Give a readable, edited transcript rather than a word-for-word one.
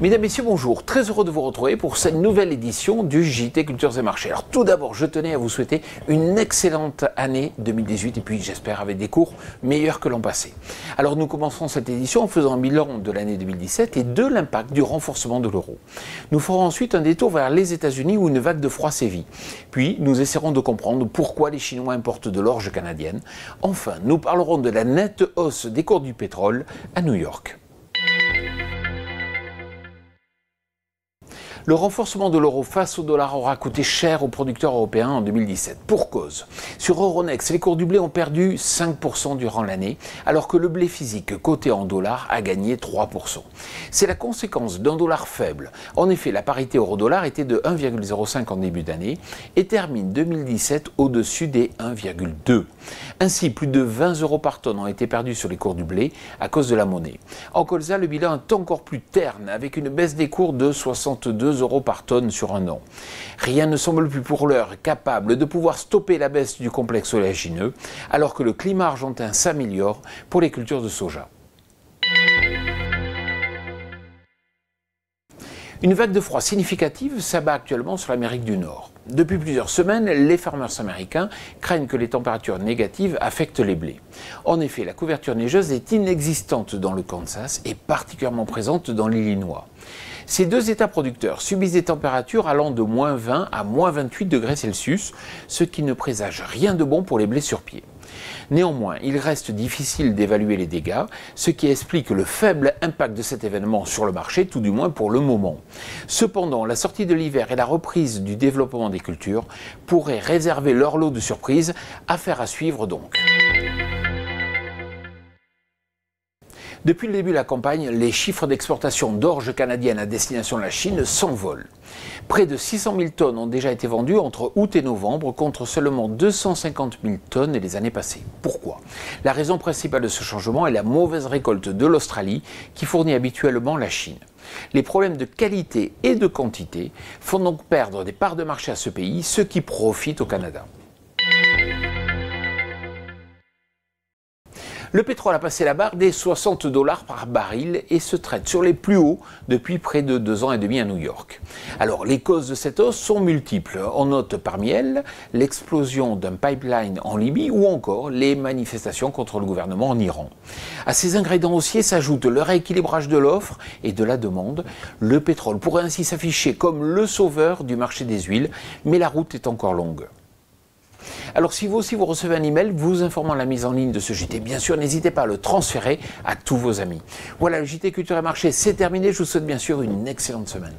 Mesdames, Messieurs, bonjour. Très heureux de vous retrouver pour cette nouvelle édition du JT Cultures et Marchés. Alors tout d'abord, je tenais à vous souhaiter une excellente année 2018 et puis j'espère avec des cours meilleurs que l'an passé. Alors nous commencerons cette édition en faisant un bilan de l'année 2017 et de l'impact du renforcement de l'euro. Nous ferons ensuite un détour vers les États-Unis où une vague de froid sévit. Puis nous essaierons de comprendre pourquoi les Chinois importent de l'orge canadienne. Enfin, nous parlerons de la nette hausse des cours du pétrole à New York. Le renforcement de l'euro face au dollar aura coûté cher aux producteurs européens en 2017. Pour cause, sur Euronext, les cours du blé ont perdu 5% durant l'année, alors que le blé physique coté en dollars a gagné 3%. C'est la conséquence d'un dollar faible. En effet, la parité euro-dollar était de 1,05 en début d'année et termine 2017 au-dessus des 1,2. Ainsi, plus de 20 euros par tonne ont été perdus sur les cours du blé à cause de la monnaie. En colza, le bilan est encore plus terne, avec une baisse des cours de 62 euros par tonne sur un an. Rien ne semble plus pour l'heure capable de pouvoir stopper la baisse du complexe oléagineux, alors que le climat argentin s'améliore pour les cultures de soja. Une vague de froid significative s'abat actuellement sur l'Amérique du Nord. Depuis plusieurs semaines, les farmers américains craignent que les températures négatives affectent les blés. En effet, la couverture neigeuse est inexistante dans le Kansas et particulièrement présente dans l'Illinois. Ces deux États producteurs subissent des températures allant de moins 20 à moins 28 degrés Celsius, ce qui ne présage rien de bon pour les blés sur pied. Néanmoins, il reste difficile d'évaluer les dégâts, ce qui explique le faible impact de cet événement sur le marché, tout du moins pour le moment. Cependant, la sortie de l'hiver et la reprise du développement des cultures pourraient réserver leur lot de surprises, affaire à suivre donc. Depuis le début de la campagne, les chiffres d'exportation d'orge canadienne à destination de la Chine s'envolent. Près de 600 000 tonnes ont déjà été vendues entre août et novembre, contre seulement 250 000 tonnes les années passées. Pourquoi? La raison principale de ce changement est la mauvaise récolte de l'Australie, qui fournit habituellement la Chine. Les problèmes de qualité et de quantité font donc perdre des parts de marché à ce pays, ce qui profite au Canada. Le pétrole a passé la barre des 60 $ par baril et se traite sur les plus hauts depuis près de 2 ans et demi à New York. Alors, les causes de cette hausse sont multiples. On note parmi elles l'explosion d'un pipeline en Libye ou encore les manifestations contre le gouvernement en Iran. À ces ingrédients haussiers s'ajoute le rééquilibrage de l'offre et de la demande. Le pétrole pourrait ainsi s'afficher comme le sauveur du marché des huiles, mais la route est encore longue. Alors si vous aussi vous recevez un email vous informant de la mise en ligne de ce JT, bien sûr n'hésitez pas à le transférer à tous vos amis. Voilà, le JT Culture et Marché c'est terminé, je vous souhaite bien sûr une excellente semaine.